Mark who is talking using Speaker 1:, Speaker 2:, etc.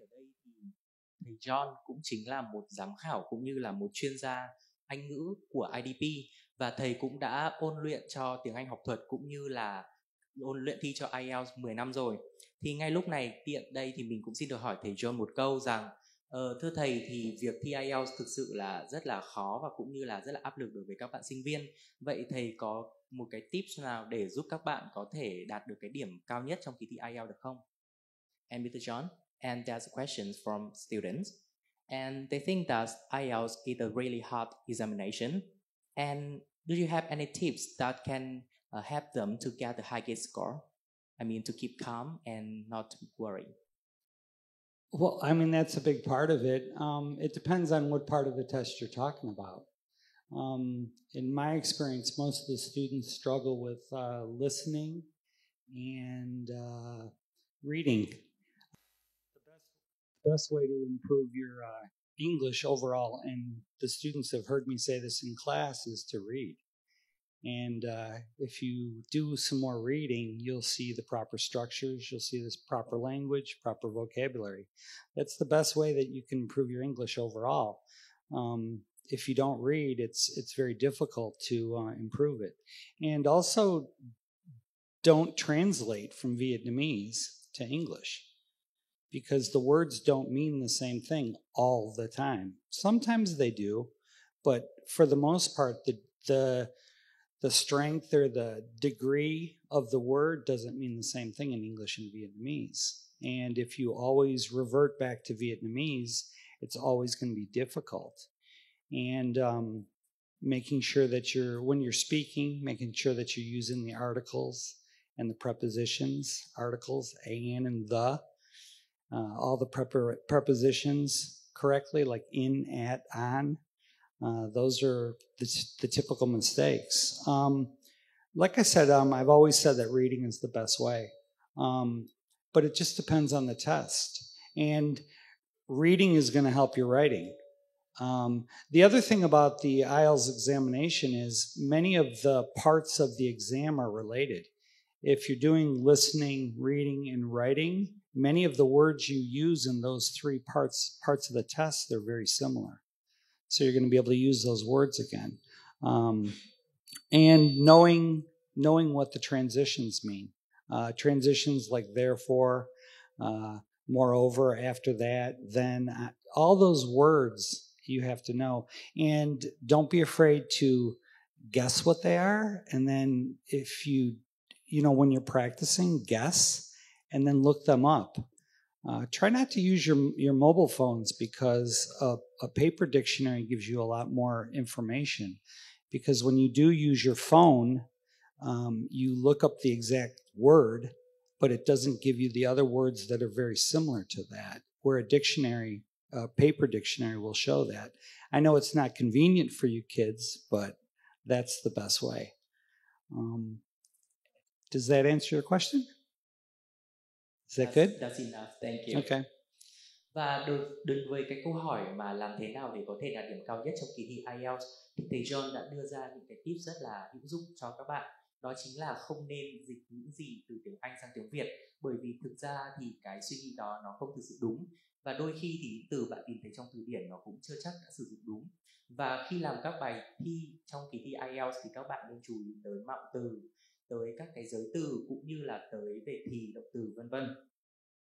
Speaker 1: ở đây thì thầy John cũng chính là một giám khảo cũng như là một chuyên gia Anh ngữ của IDP, và thầy cũng đã ôn luyện cho tiếng Anh học thuật cũng như là ôn luyện thi cho IELTS 10 năm rồi. Thì ngay lúc này tiện đây thì mình cũng xin được hỏi thầy John một câu rằng thưa thầy, thì việc thi IELTS thực sự là rất là khó và cũng như là rất là áp lực đối với các bạn sinh viên. Vậy thầy có một cái tips nào để giúp các bạn có thể đạt được cái điểm cao nhất trong kỳ thi IELTS được không? And Mr. John, and there's questions from students, and they think that IELTS is a really hard examination. And do you have any tips that can help them to get the highest score? I mean, to keep calm and not worry.
Speaker 2: Well, I mean, that's a big part of it. It depends on what part of the test you're talking about. In my experience, most of the students struggle with listening and reading. The best way to improve your English overall, and the students have heard me say this in class, is to read. And if you do some more reading, you'll see the proper structures, you'll see this proper language, proper vocabulary. That's the best way that you can improve your English overall. If you don't read, it's very difficult to improve it. And also, don't translate from Vietnamese to English, because the words don't mean the same thing all the time. Sometimes they do, but for the most part, the strength or the degree of the word doesn't mean the same thing in English and Vietnamese. And if you always revert back to Vietnamese, it's always going to be difficult. And making sure that when you're speaking, making sure that you're using the articles and the prepositions, articles, and the, all the prepositions correctly, like in, at, on. Those are the typical mistakes. Like I said, I've always said that reading is the best way. But it just depends on the test. And reading is going to help your writing. The other thing about the IELTS examination is many of the parts of the exam are related. If you're doing listening, reading, and writing, many of the words you use in those three parts of the test, they're very similar. So you're going to be able to use those words again. And knowing what the transitions mean. Transitions like therefore, moreover, after that, then, all those words you have to know. And don't be afraid to guess what they are. And then if when you're practicing, guess, and then look them up. Try not to use your mobile phones, because a paper dictionary gives you a lot more information. Because when you do use your phone, you look up the exact word, but it doesn't give you the other words that are very similar to that, where a paper dictionary will show that. I know it's not convenient for you kids, but that's the best way. Does that answer your question? Is that good?
Speaker 1: That's enough, thank you.
Speaker 2: Okay.
Speaker 1: Và đối với cái câu hỏi mà làm thế nào để có thể đạt điểm cao nhất trong kỳ thi IELTS, thì thầy John đã đưa ra những cái tips rất là hữu dụng cho các bạn. Đó chính là không nên dịch những gì từ tiếng Anh sang tiếng Việt, bởi vì thực ra thì cái suy nghĩ đó nó không thực sự đúng. Và đôi khi thì những từ bạn tìm thấy trong từ điển nó cũng chưa chắc đã sử dụng đúng. Và khi làm các bài thi trong kỳ thi IELTS thì các bạn nên chú ý tới mạo từ, tới các cái giới từ cũng như là tới về thì, động từ, vân vân.